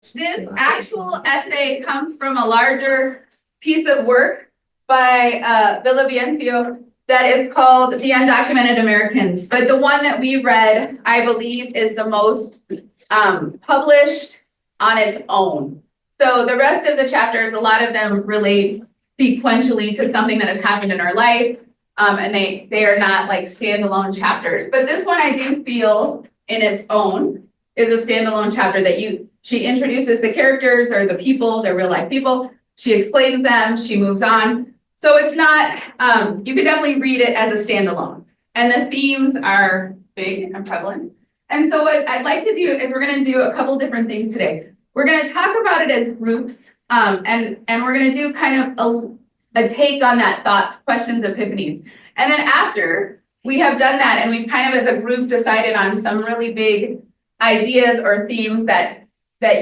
This actual essay comes from a larger piece of work by Villavicencio that is called The Undocumented Americans. But the one that we read, I believe, is the most published on its own. So the rest of the chapters, a lot of them relate sequentially to something that has happened in our life, and they are not like standalone chapters. But this one I do feel in its own is a standalone chapter that she introduces the characters or the people, they're real life people. She explains them, she moves on. So it's not, you could definitely read it as a standalone. And the themes are big and prevalent. And so what I'd like to do is we're going to do a couple different things today. We're going to talk about it as groups, and we're going to do kind of a take on that thoughts, questions, epiphanies. And then after we have done that and we've kind of as a group decided on some really big ideas or themes that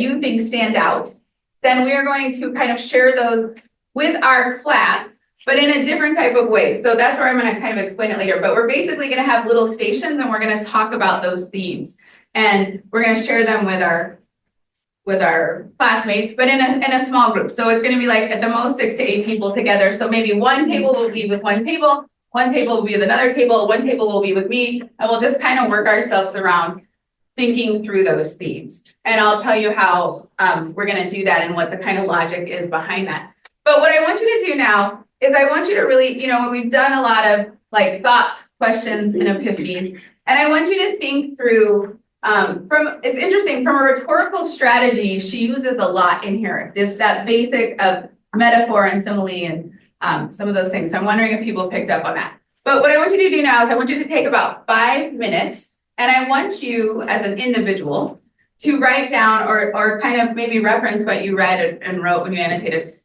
you think stand out, then we are going to kind of share those with our class, but in a different type of way. So that's where I'm going to kind of explain it later. But we're basically going to have little stations and we're going to talk about those themes. And we're going to share them with our classmates, but in a small group. So it's going to be like at the most 6 to 8 people together. So maybe one table will be with one table will be with another table, one table will be with me, and we'll just kind of work ourselves around thinking through those themes. And I'll tell you how we're going to do that and what the kind of logic is behind that. But what I want you to do now is I want you to really, we've done a lot of like thoughts, questions, and epiphanies. And I want you to think through, it's interesting, from a rhetorical strategy, she uses a lot in here. That basic of metaphor and simile and some of those things. So I'm wondering if people picked up on that. But what I want you to do now is I want you to take about 5 minutes. And I want you, as an individual, to write down or kind of maybe reference what you read and wrote when you annotated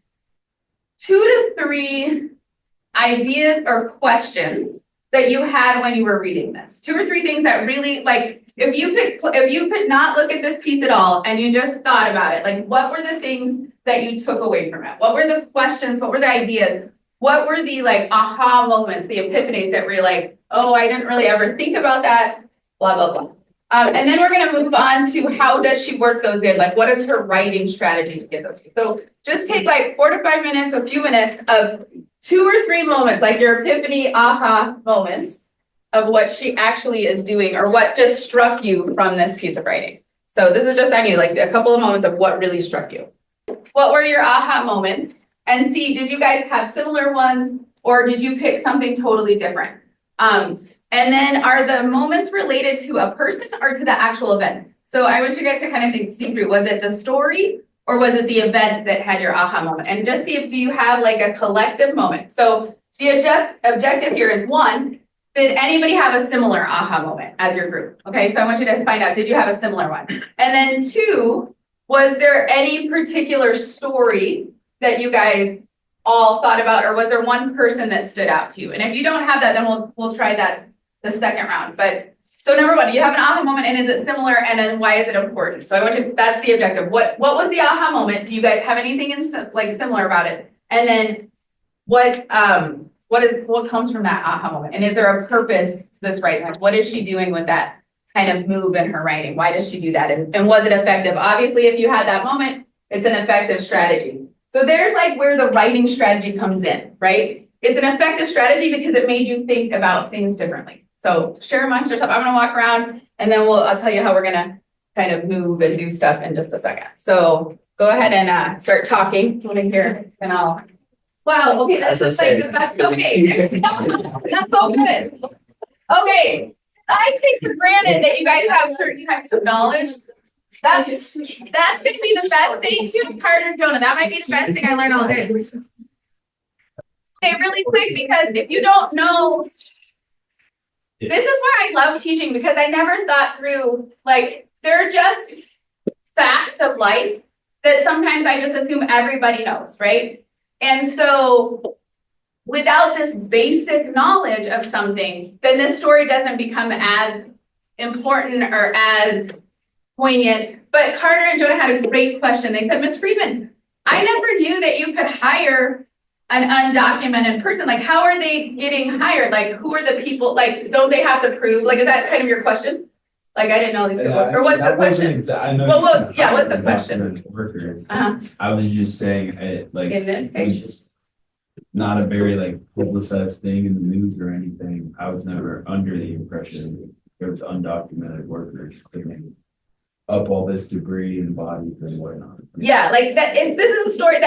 2 to 3 ideas or questions that you had when you were reading this. 2 or 3 things that really, like, if you could not look at this piece at all and you just thought about it, like, what were the things that you took away from it? What were the questions? What were the ideas? What were the, like, aha moments, the epiphanies that were like, oh, I didn't really ever think about that? Blah, blah, blah. And then we're going to move on to how does she work those in? Like, what is her writing strategy to get those? So just take like 4 to 5 minutes, a few minutes of 2 or 3 moments, like your epiphany, aha moments of what she actually is doing or what just struck you from this piece of writing. So this is just on you, like a couple of moments of what really struck you. What were your aha moments? And see, did you guys have similar ones or did you pick something totally different? And then are the moments related to a person or to the actual event? So I want you guys to kind of think through, was it the story or was it the event that had your aha moment? And just see if, do you have like a collective moment? So the objective here is 1, did anybody have a similar aha moment as your group? Okay, so I want you to find out, did you have a similar one? And then 2, was there any particular story that you guys all thought about, or was there one person that stood out to you? And if you don't have that, then we'll try that the second round. But so number 1, you have an aha moment, and is it similar, and then why is it important? So I want you, that's the objective. What was the aha moment? Do you guys have anything like similar about it? And then what comes from that aha moment? And is there a purpose to this writing? Like, what is she doing with that kind of move in her writing? Why does she do that? And was it effective? Obviously, if you had that moment, it's an effective strategy. So there's like where the writing strategy comes in, right? It's an effective strategy because it made you think about things differently. So share amongst yourself. I'm going to walk around and then I'll tell you how we're going to kind of move and do stuff in just a second. So go ahead and start talking. You want to hear? And I'll. Wow. Okay, that's just like the best. Okay, that's so good. Okay, I take for granted that you guys have certain types of knowledge. That's going to be the best thing to Carter Jonah. That might be the best thing I learned all day. Okay, really quick, because if you don't know, this is why I love teaching, because I never thought through, like, there are just facts of life that sometimes I just assume everybody knows, right? And so without this basic knowledge of something, then this story doesn't become as important or as poignant. But Carter and Jonah had a great question. They said, Miss Freedman, I never knew that you could hire an undocumented person. Like, how are they getting hired? Like, who are the people? Like, don't they have to prove? Like, is that kind of your question? Like, I didn't know these people. Yeah, Or what's the that question? wasn't I know. Well, what's the question? Workers. Uh-huh. I was just saying it like In this it case, was not a very like publicized thing in the news or anything. I was never under the impression there was undocumented workers cleaning up all this debris and bodies and whatnot. yeah, like this is a story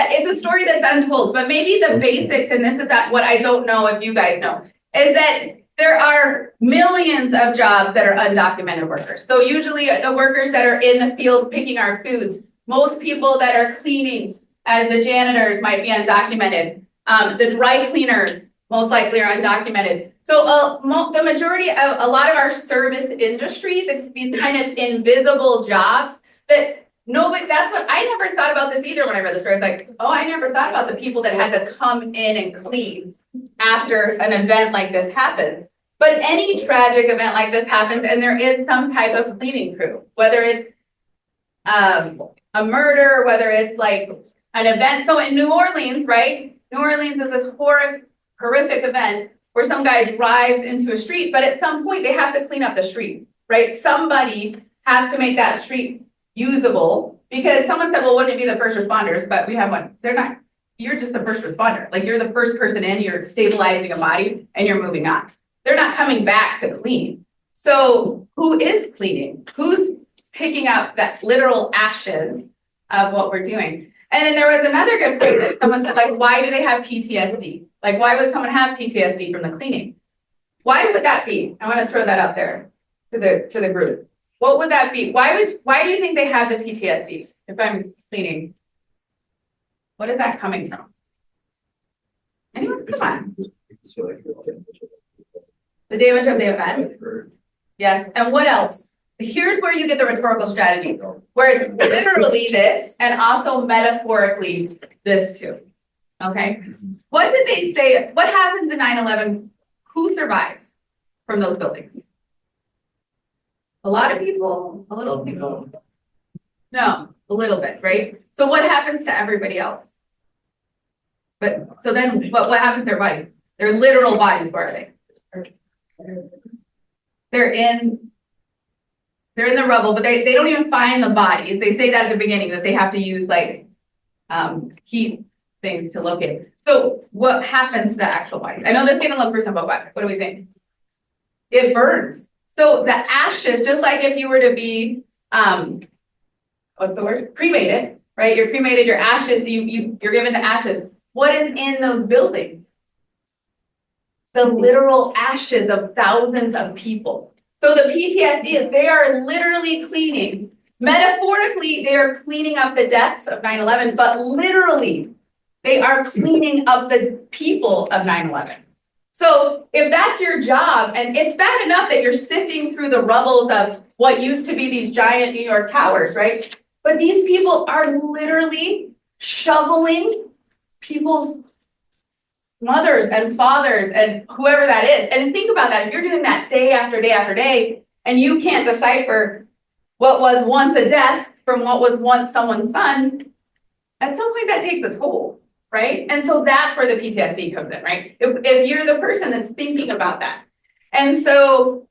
that's untold, but maybe the basics, and this is what I don't know if you guys know, is that there are millions of jobs that are undocumented workers. So usually the workers that are in the fields picking our foods, most people that are cleaning as the janitors might be undocumented. The dry cleaners most likely are undocumented. So the majority of a lot of our service industries, it's these kind of invisible jobs that nobody, that's what, I never thought about this either when I read the story. I was like, oh, I never thought about the people that had to come in and clean after an event like this happens. But any tragic event like this happens and there is some type of cleaning crew, whether it's a murder, whether it's like an event. So in New Orleans, right? New Orleans is this horrific event where some guy drives into a street, but at some point they have to clean up the street, right? Somebody has to make that street usable because someone said, well, wouldn't it be the first responders? But we have one. They're not. You're just the first responder. Like you're the first person in, you're stabilizing a body and you're moving on. They're not coming back to clean. So who is cleaning? Who's picking up that literal ashes of what we're doing? And then there was another good point that someone said, like, why do they have PTSD? Like, why would someone have PTSD from the cleaning? Why would that be? I want to throw that out there to the group. What would that be? Why do you think they have the PTSD if I'm cleaning? What is that coming from? Anyone? Come on. The damage of the event. Yes. And what else? Here's where you get the rhetorical strategy, where it's literally this and also metaphorically this too. Okay. What did they say? What happens in 9/11? Who survives from those buildings? A lot of people, a little people. No, a little bit, right? So what happens to everybody else? But so then what happens to their bodies? Their literal bodies, where are they? They're in the rubble, but they don't even find the bodies. They say that at the beginning that they have to use like heat things to locate it. So what happens to the actual bodies? I know this is gonna look gruesome, but what do we think? It burns. So the ashes, just like if you were to be what's the word? Cremated, right? You're cremated, your ashes, you're given the ashes. What is in those buildings? The literal ashes of thousands of people. So the PTSD is they are literally cleaning. Metaphorically, they are cleaning up the deaths of 9/11, but literally, they are cleaning up the people of 9/11. So if that's your job, and it's bad enough that you're sifting through the rubbles of what used to be these giant New York towers, right? But these people are literally shoveling people's mothers and fathers and whoever that is. And think about that. If you're doing that day after day after day, and you can't decipher what was once a death from what was once someone's son, at some point that takes a toll, right? And so that's where the PTSD comes in, right? If you're the person that's thinking about that. And so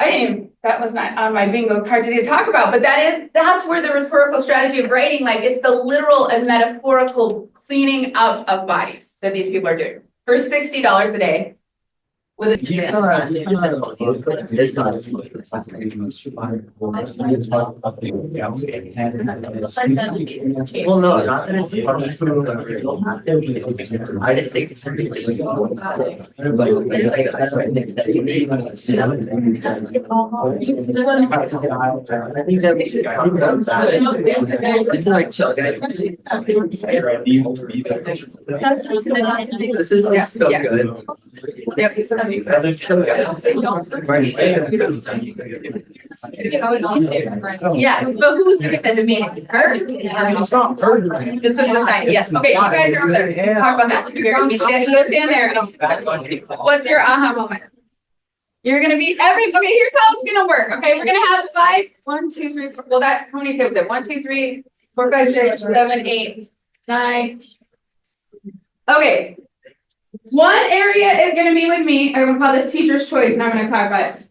that was not on my bingo card to talk about, but that's where the rhetorical strategy of writing, like it's the literal and metaphorical cleaning up of bodies that these people are doing for $60 a day. With a well, no, not that it's funny. I just think it's something like I think that we should talk about that. It's like chill, guys. This is like so good. Yeah, but who's doing the meeting? Her? This is the thing. Yes. Okay, you guys are over there. Talk about that. You're gonna go stand there. What's your aha moment? You're gonna be okay, here's how it's gonna work. Okay, we're gonna have 5, 1, 2, 3, 4. Well, that how many tables is it? 1, 2, 3, 4, 5, 6, 7, 8, 9. Okay. One area is going to be with me. I'm going to call this teacher's choice, and I'm going to talk about it.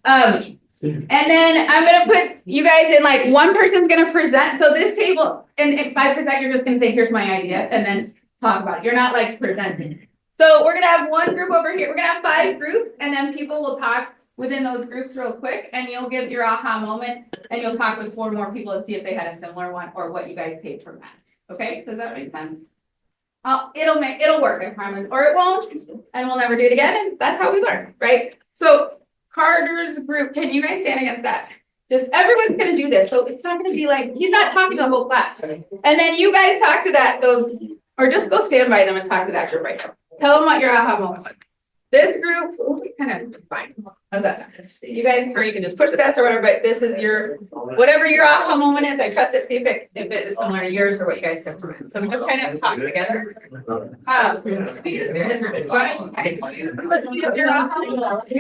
And then I'm gonna put you guys in like one person's gonna present. So this table, and 5% you're just gonna say, here's my idea, and then talk about it. You're not like presenting. So we're gonna have one group over here. We're gonna have 5 groups, and then people will talk within those groups real quick, and you'll give your aha moment, and you'll talk with 4 more people and see if they had a similar one or what you guys take from that. Okay, does that make sense? It'll work, I promise, or it won't, and we'll never do it again, and that's how we learn, right? So Carter's group, can you guys stand against that? Just everyone's gonna do this, so it's not gonna be like, he's not talking to the whole class. And then you guys talk to or just go stand by them and talk to that group right now. Tell them what your aha moment was. This group, kind of fine. How's that? You guys, or you can just push the desk or whatever, but this is whatever your aha moment is. I trust it, see if it is similar to yours or what you guys took from it. So we just kind of talk together. Your aha moment.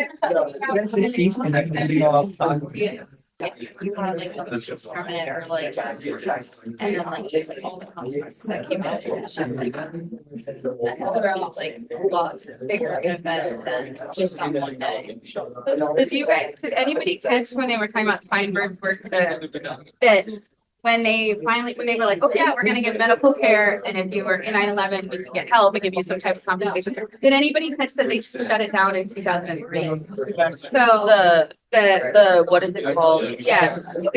You want like from it or like, and then like just like all the consequences that came out. It's just like overall like a lot bigger event than just on one day. Did anybody catch when they were talking about Feinberg's work that when they were like, oh yeah, we're gonna give medical care, and if you were in 9/11, we could get help and give you some type of compensation. Did anybody catch that they shut it down in 2003? So the what is it called? Yeah, it was like the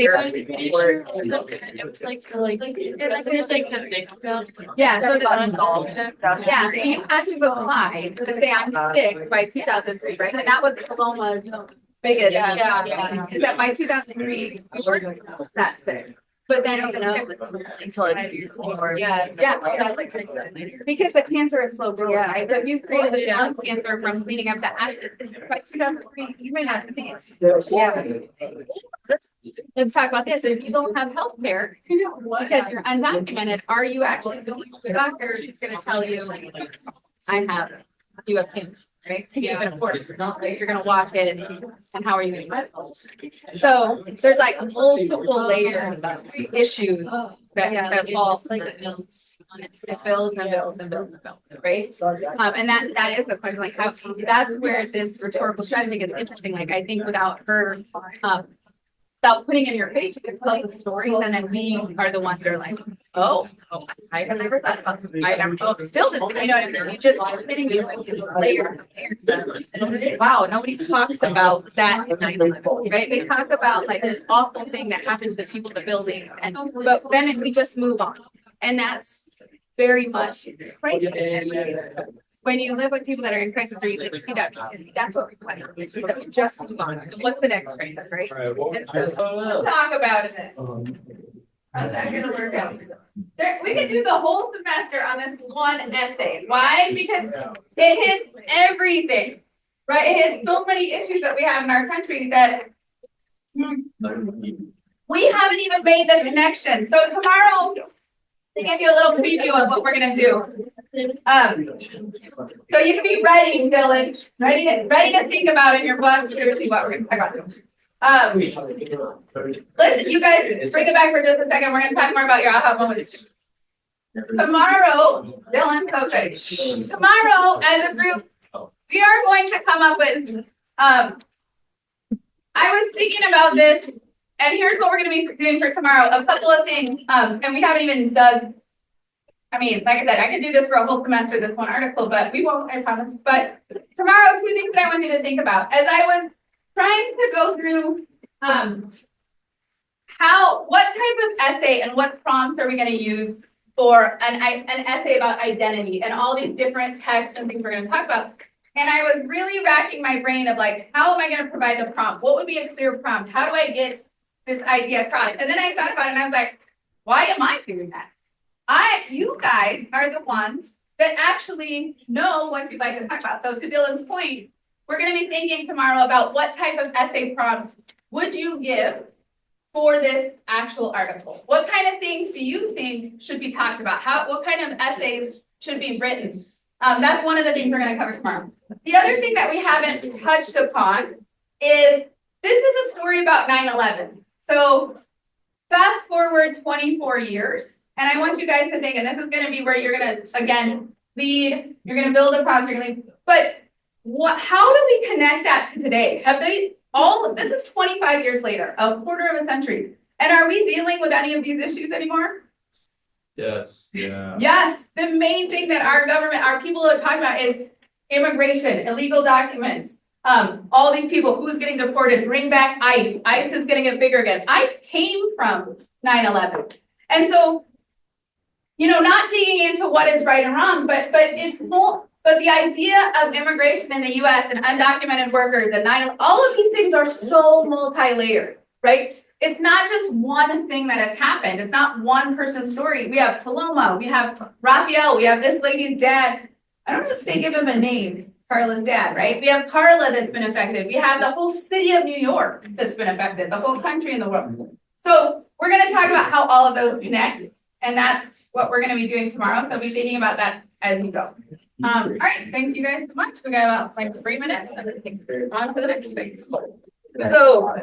victim. Yeah, so so you had to apply to say I'm sick by 2003, right? And that was Coloma's biggest. Is that by 2003 we weren't that sick. But then until it's because the cancer is slow growing, right? So if you created this lung cancer from cleaning up the ashes by 2003, you may not see it. Yeah. Let's talk about this. If you don't have health care because you're undocumented, are you actually going to a doctor who's going to tell you, you have cancer? Right? You can afford it, right? You're going to walk in, and how are you going to get it? So there's like multiple layers of issues that fall. It builds and builds and builds and builds and builds, right? And that is the question. Like, how that's where this rhetorical strategy gets interesting. Like, I think without her, without putting in your face, you can tell the stories, and then we are the ones that are like, oh, I have never thought about this. I never still didn't. You know what I mean? You just keep hitting you with layers. Wow, nobody talks about that in 9/11, right? They talk about like this awful thing that happened to the people in the building, but then we just move on, and that's very much crisis. When you live with people that are in crisis, or you live with CWPC, that's what we want. Is that we just move on. What's the next crisis, right? And so we'll talk about this. How's that going to work out? We can do the whole semester on this one essay. Why? Because it hits everything, right? It hits so many issues that we have in our country that we haven't even made the connection. So tomorrow, to give you a little preview of what we're going to do. So you can be ready, Dylan, ready to think about in your book seriously what we're going to talk about. Listen, you guys, bring it back for just a second. We're going to talk more about your aha moments. Tomorrow, Dylan, so good. Tomorrow, as a group, we are going to come up with. I was thinking about this, and here's what we're going to be doing for tomorrow. A couple of things, and we haven't even done. I mean, like I said, I could do this for a whole semester, this one article, but we won't, I promise. But tomorrow, 2 things that I want you to think about. As I was trying to go through what type of essay and what prompts are we going to use for an essay about identity and all these different texts and things we're going to talk about. And I was really racking my brain of like, how am I going to provide the prompt? What would be a clear prompt? How do I get this idea across? And then I thought about it and I was like, why am I doing that? You guys are the ones that actually know what you'd like to talk about. So to Dylan's point, we're going to be thinking tomorrow about what type of essay prompts would you give for this actual article? What kind of things do you think should be talked about? What kind of essays should be written? That's one of the things we're going to cover tomorrow. The other thing that we haven't touched upon is this is a story about 9/11. So fast forward 24 years. And I want you guys to think, and this is going to be where you're going to, again, lead, you're going to build a process, but how do we connect that to today? This is 25 years later, a quarter of a century. And are we dealing with any of these issues anymore? Yes, yeah. Yes, the main thing that our government, our people are talking about is immigration, illegal documents, all these people, who's getting deported, bring back ICE. ICE is going to get bigger again. ICE came from 9/11. And so, not digging into what is right and wrong, but it's more, but the idea of immigration in the US and undocumented workers and all of these things are so multi-layered, right? It's not just one thing that has happened. It's not one person's story. We have Paloma, we have Raphael, we have this lady's dad. I don't know if they give him a name, Carla's dad, right? We have Carla that's been affected. We have the whole city of New York that's been affected, the whole country in the world. So we're going to talk about how all of those connect, and that's what we're going to be doing tomorrow. So be thinking about that as you go. All right, thank you guys so much. We got about 3 minutes, and on to the next thing. So